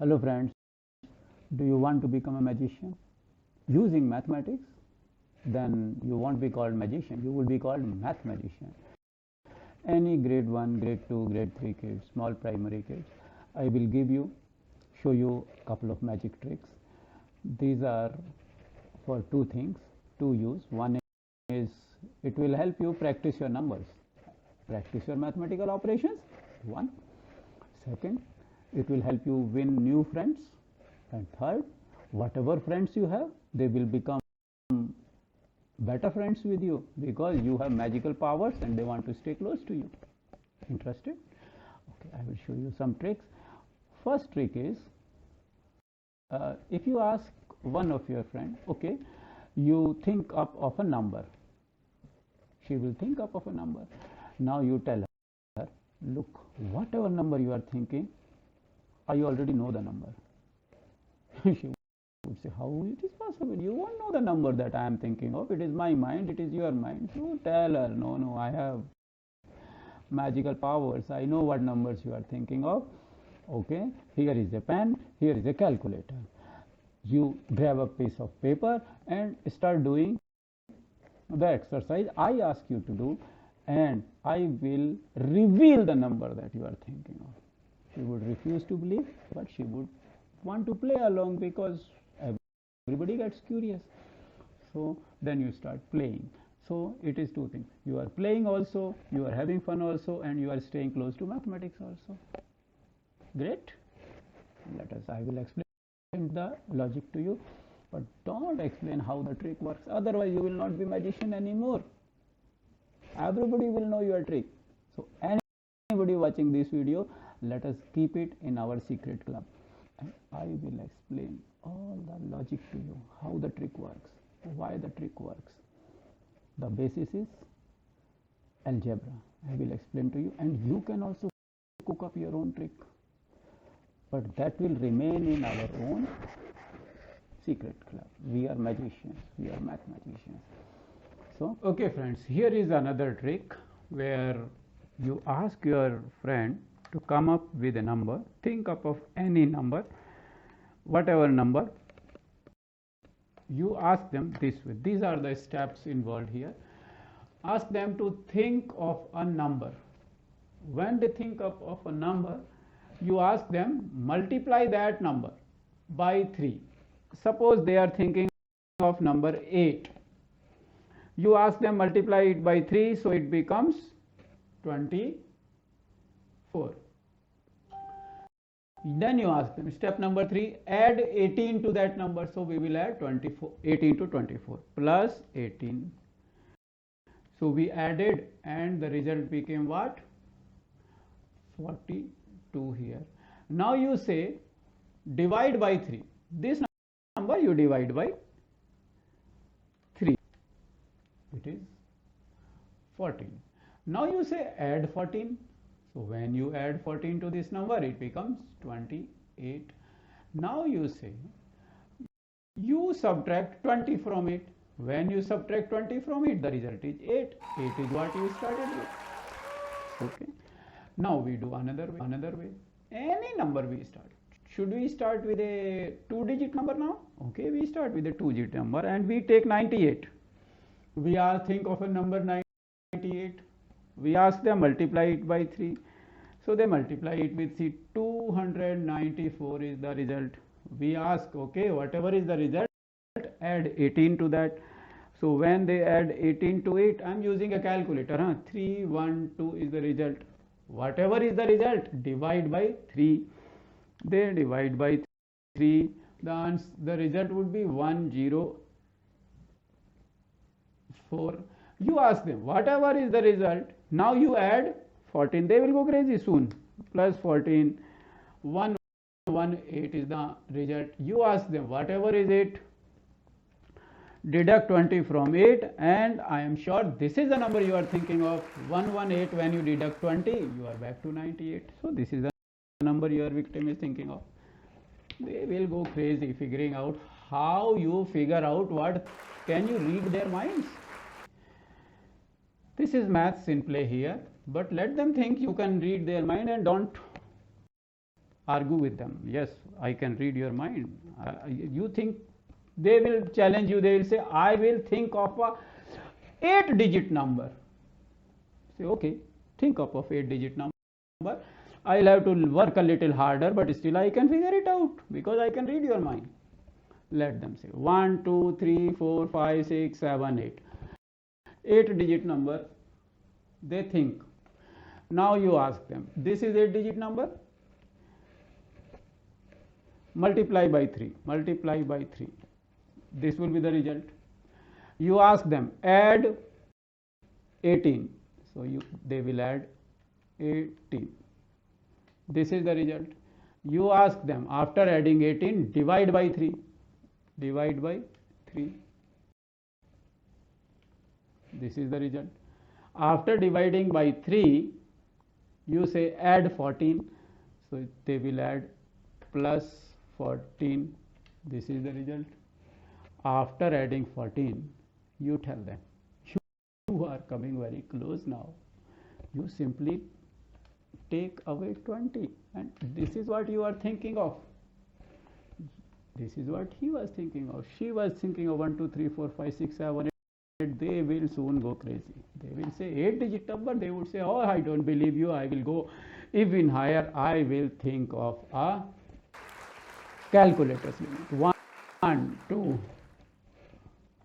Hello friends, do you want to become a magician using mathematics? Then you won't be called magician, you will be called math magician. Any grade 1, grade 2, grade 3 kids, small primary kids, I will show you a couple of magic tricks. These are for two things to use. One is it will help you practice your numbers, practice your mathematical operations. One. Second, it will help you win new friends. And third, whatever friends you have, they will become better friends with you because you have magical powers and they want to stay close to you. Interested? Okay, I will show you some tricks. First trick is if you ask one of your friends, okay, you think up of a number. She will think up of a number. Now you tell her, look, whatever number you are thinking, I already know the number. She would say, how it is possible? You won't know the number that I am thinking of. It is my mind, it is your mind. So tell her, no, I have magical powers. I know what numbers you are thinking of. Okay, here is a pen, here is a calculator. You grab a piece of paper and start doing the exercise I ask you to do, and I will reveal the number that you are thinking of. She would refuse to believe, but she would want to play along because everybody gets curious. So then you start playing. So it is two things. You are playing also, you are having fun also, and you are staying close to mathematics also. Great. I will explain the logic to you, but don't explain how the trick works. Otherwise, you will not be magician anymore. Everybody will know your trick. So anybody watching this video, let us keep it in our secret club. And I will explain all the logic to you, how the trick works, why the trick works. The basis is algebra. I will explain to you, and you can also cook up your own trick. But that will remain in our own secret club. We are magicians, we are math magicians. So, okay friends, here is another trick where you ask your friend to come up with a number, think up of any number, whatever number, you ask them this way. These are the steps involved here. Ask them to think of a number. When they think up of a number, you ask them multiply that number by 3. Suppose they are thinking of number 8. You ask them multiply it by 3, so it becomes 24. Then you ask them, step number 3, add 18 to that number. So we will add 18 to 24 plus 18. So we added and the result became what? 42 here. Now you say divide by 3. This number you divide by 3. It is 14. Now you say add 14. So when you add 14 to this number, it becomes 28. Now you say you subtract 20 from it. When you subtract 20 from it, the result is 8. 8 is what you started with. Okay. Now we do another way. Any number we start. Should we start with a 2-digit number now? Okay, we start with a 2-digit number and we take 98. We all think of a number 98. We ask them multiply it by 3. So they multiply it with 3. 294 is the result. We ask, okay, whatever is the result, add 18 to that. So when they add 18 to it, I am using a calculator. 312 is the result. Whatever is the result, divide by 3. They divide by 3. The result would be 104. You ask them, whatever is the result, now you add 14. They will go crazy soon. Plus 14, 118 is the result. You ask them, whatever is it, deduct 20 from it, and I am sure this is the number you are thinking of. 118, when you deduct 20, you are back to 98. So this is the number your victim is thinking of. They will go crazy figuring out how you figure out what. Can you read their minds? This is maths in play here, but let them think you can read their mind and don't argue with them. Yes, I can read your mind. You think they will challenge you. They will say, I will think of a 8-digit number. Say, okay, think of a 8-digit number. I'll have to work a little harder, but still I can figure it out because I can read your mind. Let them say 1, 2, 3, 4, 5, 6, 7, 8. 8-digit number. They think. Now you ask them, this is 8-digit number? Multiply by 3. Multiply by 3. This will be the result. You ask them, add 18. So they will add 18. This is the result. You ask them, after adding 18, divide by 3. Divide by 3. This is the result. After dividing by 3, you say add 14. So they will add plus 14. This is the result. After adding 14, you tell them, you are coming very close now. You simply take away 20, and this is what you are thinking of. This is what he was thinking of. She was thinking of 1, 2, 3, 4, 5, 6, 7, 8. They will soon go crazy. They will say 8-digit number. They would say, oh, I don't believe you. I will go even higher. I will think of a calculator's limit. 1, 2,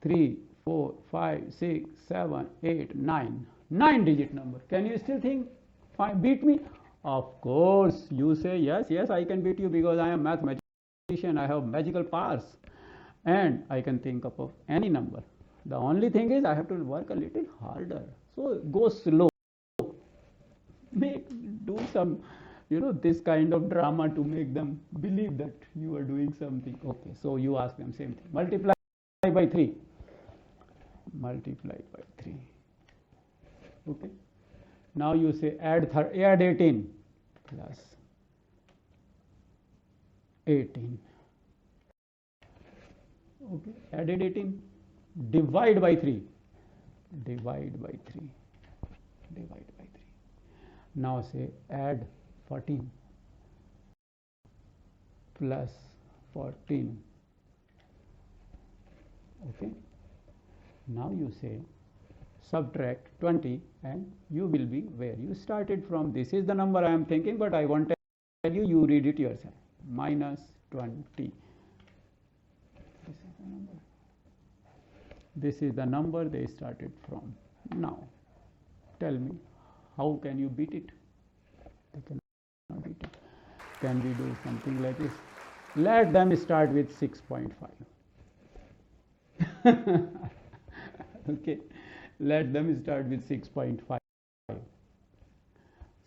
3, 4, 5, 6, 7, 8, 9. 9-digit number. Can you still think? Beat me? Of course. You say, yes, I can beat you because I am mathematician. I have magical powers. And I can think of any number. The only thing is I have to work a little harder. So go slow. Do some, this kind of drama to make them believe that you are doing something. Okay, so you ask them same thing. Multiply by 3. Multiply by 3. Okay. Now you say add 18 plus 18. Okay. Added 18. Divide by 3. Divide by 3. Divide by 3. Now say add 14 plus 14. Okay. Now you say subtract 20 and you will be where you started from. This is the number I am thinking, but I won't tell you, you read it yourself. Minus 20. This is the number they started from. Now tell me, how can you beat it? They cannot beat it. Can we do something like this? Let them start with 6.5. Okay, let them start with 6.5.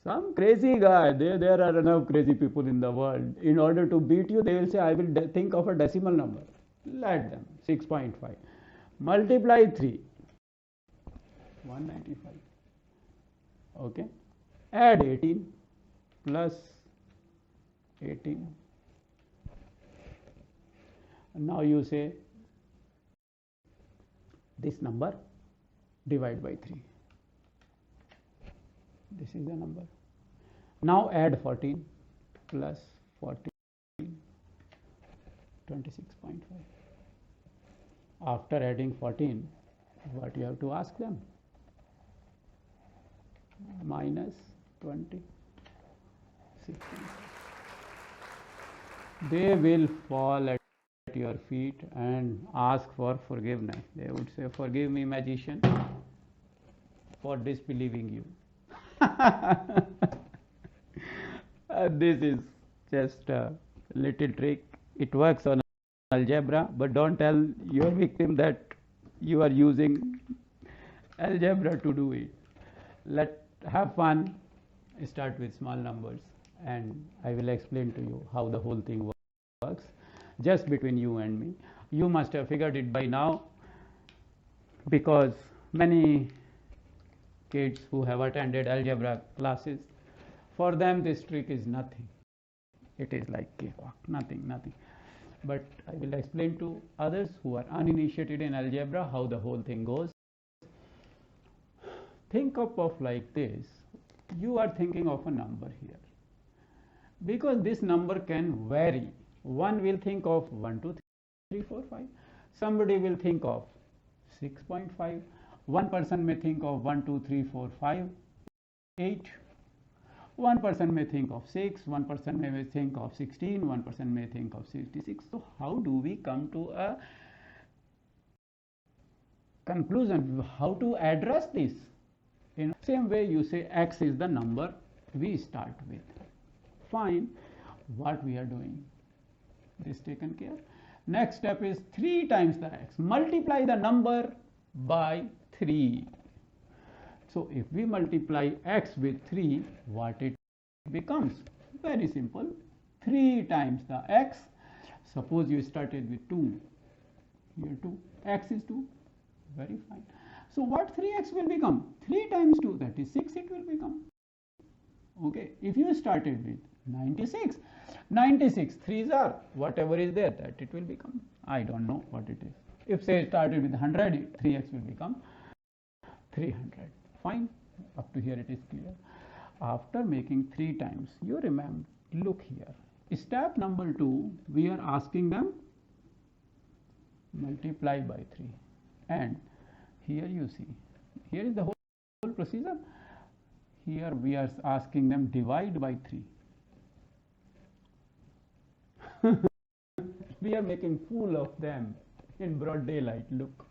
Some crazy guy, there are enough crazy people in the world. In order to beat you, they will say, I will think of a decimal number. Let them, 6.5. Multiply 3, 195. Okay, add 18 plus 18. And now you say this number divide by 3. This is the number. Now add 14 plus 14, 26.5. After adding 14, what you have to ask them? Minus 20. 16. They will fall at your feet and ask for forgiveness. They would say, forgive me, magician, for disbelieving you. This is just a little trick. It works on algebra, but don't tell your victim that you are using algebra to do it. Have fun. Start with small numbers, and I will explain to you how the whole thing works. Just between you and me. You must have figured it by now, because many kids who have attended algebra classes, for them this trick is nothing. It is like cakewalk, nothing. But I will explain to others who are uninitiated in algebra how the whole thing goes. Think of like this. You are thinking of a number here, Because this number can vary. One will think of 1, 2, 3, 4, 5. Somebody will think of 6.5. One person may think of 1, 2, 3, 4, 5, 8. One person may think of 6, one person may think of 16, one person may think of 66. So how do we come to a conclusion? How to address this? In the same way, you say x is the number we start with. Fine. What we are doing? This taken care. Next step is 3 times the x. Multiply the number by 3. So if we multiply x with 3, what it becomes? Very simple. 3 times the x. Suppose you started with 2. Here 2. X is 2. Very fine. So what 3x will become? 3 times 2, that is 6 it will become. Okay. If you started with 96, 3s are whatever is there, that it will become. I don't know what it is. If say started with 100, 3x will become 300. Fine. Up to here it is clear. After making 3 times, you remember, look here. Step number 2, we are asking them multiply by 3. And here you see, here is the whole procedure. Here we are asking them divide by 3. We are making fool of them in broad daylight. Look,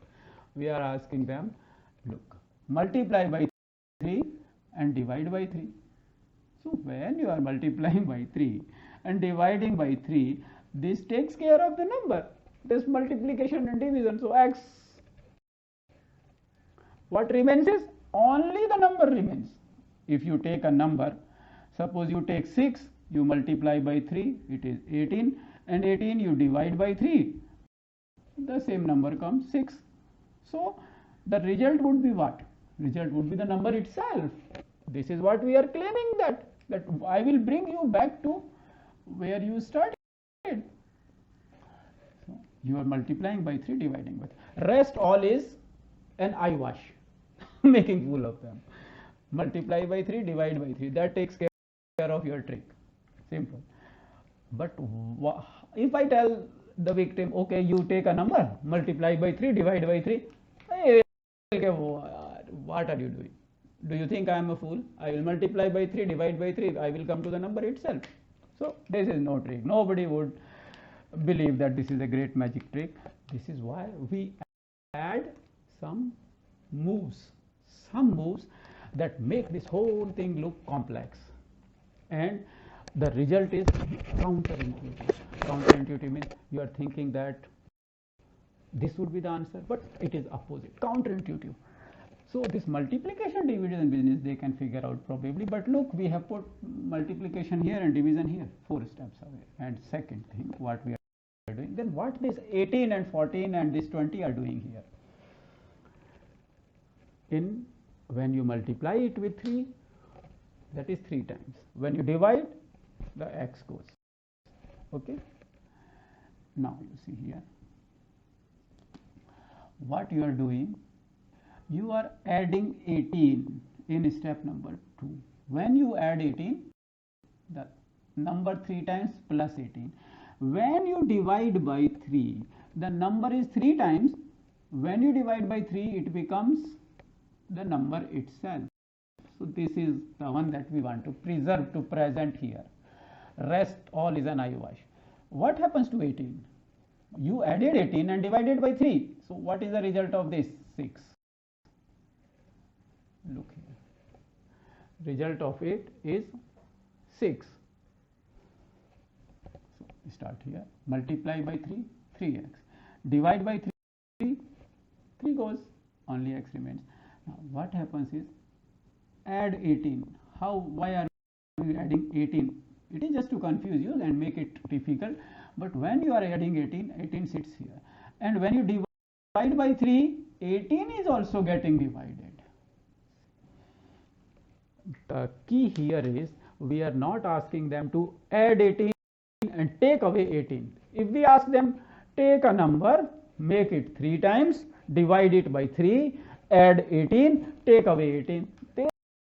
we are asking them, look, multiply by 3 and divide by 3. So when you are multiplying by 3 and dividing by 3, this takes care of the number, this multiplication and division. So x, what remains is only the number remains. If you take a number, suppose you take 6, you multiply by 3, it is 18, and 18 you divide by 3, the same number comes 6. So the result would be what? Result would be the number itself. This is what we are claiming, that I will bring you back to where you started. So you are multiplying by 3, dividing by 3. Rest all is an eyewash, making fool of them. Multiply by 3, divide by 3. That takes care of your trick. Simple. But if I tell the victim, okay, you take a number, multiply by 3, divide by 3, hey, what are you doing? Do you think I am a fool? I will multiply by 3, divide by 3, I will come to the number itself. So this is no trick. Nobody would believe that this is a great magic trick. This is why we add some moves that make this whole thing look complex. And the result is counterintuitive. Counterintuitive means you are thinking that this would be the answer, but it is opposite, counterintuitive. So this multiplication, division business they can figure out probably, but look, we have put multiplication here and division here, 4 steps away. And second thing, what we are doing, then what this 18 and 14 and this 20 are doing here? When you multiply it with 3, that is 3 times. When you divide, the x goes. Okay. Now you see here, what you are doing, you are adding 18 in step number 2. When you add 18, the number 3 times plus 18. When you divide by 3, the number is 3 times. When you divide by 3, it becomes the number itself. So this is the one that we want to preserve, to present here. Rest all is an eyewash. What happens to 18? You added 18 and divided by 3. So what is the result of this? 6. Look here. Result of it is 6. So start here. Multiply by 3, 3x. Divide by 3, 3 goes. Only x remains. Now what happens is, add 18. Why are we adding 18? It is just to confuse you and make it difficult. But when you are adding 18, 18 sits here. And when you divide by 3, 18 is also getting divided. The key here is, we are not asking them to add 18 and take away 18. If we ask them, take a number, make it 3 times, divide it by 3, add 18, take away 18, they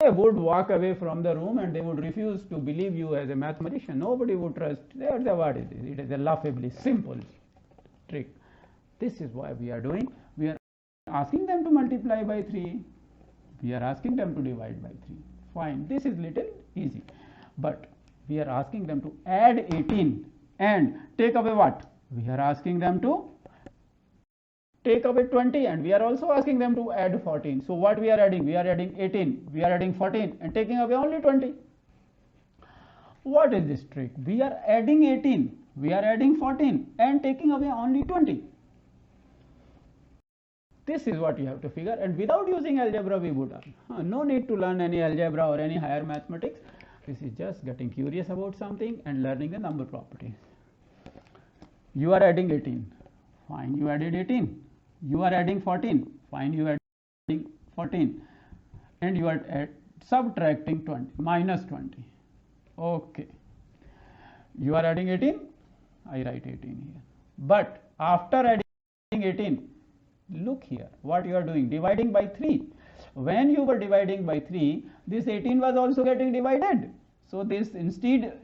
they would walk away from the room and they would refuse to believe you as a mathematician. Nobody would trust. They would say, what is this? It is a laughably simple trick. This is why we are doing. We are asking them to multiply by 3. We are asking them to divide by 3. Fine. This is little easy. But we are asking them to add 18 and take away what? We are asking them to take away 20, and we are also asking them to add 14. So what we are adding? We are adding 18, we are adding 14 and taking away only 20. What is this trick? We are adding 18, we are adding 14 and taking away only 20. This is what you have to figure, and without using algebra we would learn. No need to learn any algebra or any higher mathematics. This is just getting curious about something and learning the number properties. You are adding 18, fine, you added 18. You are adding 14, fine, you are adding 14, and you are subtracting 20, minus 20. Okay. You are adding 18, I write 18 here. But after adding 18, look here, what you are doing, dividing by 3. When you were dividing by 3, this 18 was also getting divided. So this instead,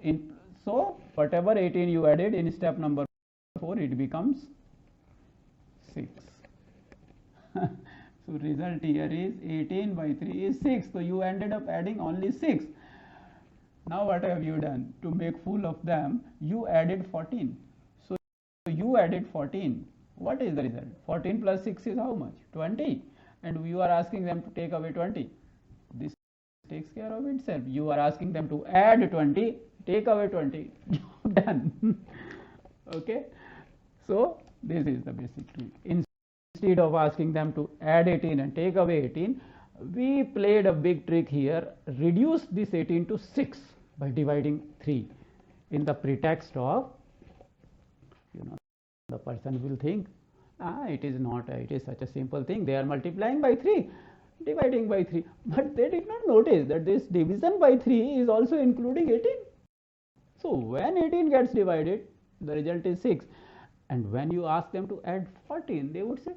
so whatever 18 you added in step number 4, it becomes 6. So result here is 18 by 3 is 6. So you ended up adding only 6. Now what have you done? To make fool of them, you added 14. So you added 14. What is the result? 14 plus 6 is how much? 20. And you are asking them to take away 20. This takes care of itself. You are asking them to add 20, take away 20. Done. Okay. So this is the basic trick. Instead of asking them to add 18 and take away 18, we played a big trick here, reduce this 18 to 6 by dividing 3 in the pretext of, the person will think, it is not, it is such a simple thing, they are multiplying by 3, dividing by 3, but they did not notice that this division by 3 is also including 18. So when 18 gets divided, the result is 6. And when you ask them to add 14, they would say,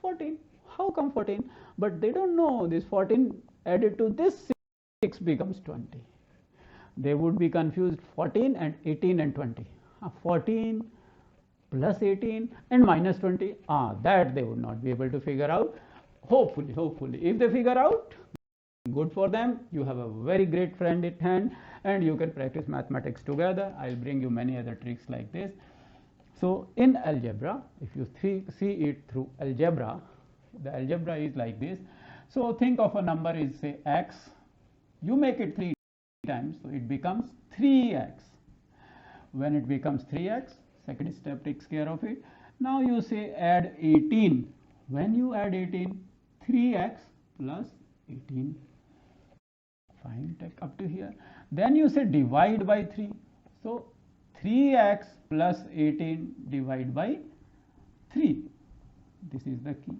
14, how come 14? But they don't know this 14 added to this 6 becomes 20. They would be confused, 14 and 18 and 20. 14 plus 18 and minus 20, that they would not be able to figure out. Hopefully, if they figure out, good for them. You have a very great friend at hand and you can practice mathematics together. I'll bring you many other tricks like this. So in algebra, if you see it through algebra, the algebra is like this. So think of a number is say x, you make it 3 times, so it becomes 3x. When it becomes 3x, second step takes care of it. Now you say add 18. When you add 18, 3x plus 18. Fine, take up to here. Then you say divide by 3. So 3x plus 18 divide by 3. This is the key.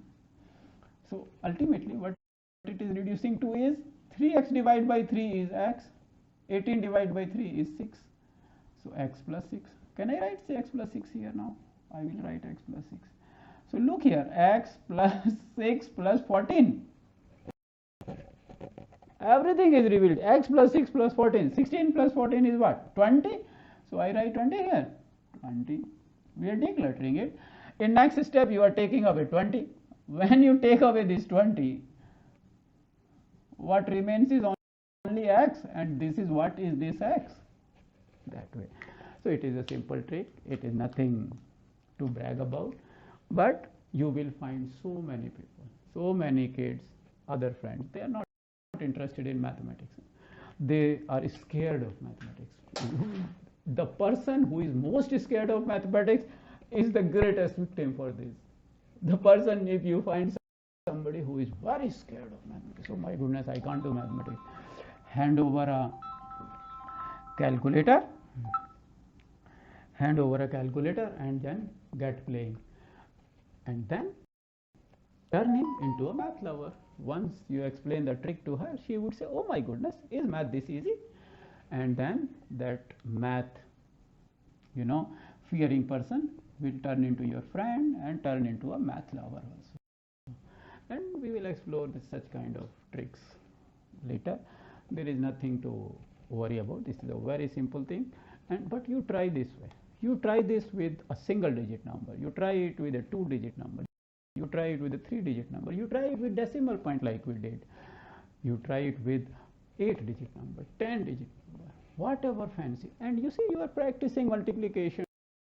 So ultimately what it is reducing to is 3x divided by 3 is x, 18 divided by 3 is 6. So x plus 6. Can I write say x plus 6 here now? I will write x plus 6. So look here, x plus 6 plus 14. Everything is revealed. X plus 6 plus 14. 16 plus 14 is what? 20. So I write 20 here. 20. We are decluttering it. In next step, you are taking away 20. When you take away this 20, what remains is only x, and this is what is this x? That way. So it is a simple trick. It is nothing to brag about. But you will find so many people, so many kids, other friends, they are not interested in mathematics. They are scared of mathematics. The person who is most scared of mathematics is the greatest victim for this. The person, if you find somebody who is very scared of mathematics, oh my goodness, I can't do mathematics, hand over a calculator and then get playing, and then turn him into a math lover. Once you explain the trick to her, she would say, oh my goodness, is math this easy? And then that math, fearing person will turn into your friend and turn into a math lover also. And we will explore such kind of tricks later. There is nothing to worry about. This is a very simple thing. But you try this way. You try this with a single digit number. You try it with a 2-digit number. You try it with a 3-digit number. You try it with decimal point like we did. You try it with 8-digit number, 10-digit number, whatever fancy. And you see, you are practicing multiplication,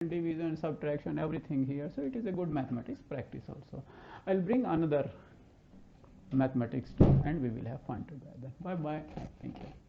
division, subtraction, everything here. So it is a good mathematics practice also. I'll bring another mathematics too, and we will have fun together. Bye bye. Thank you.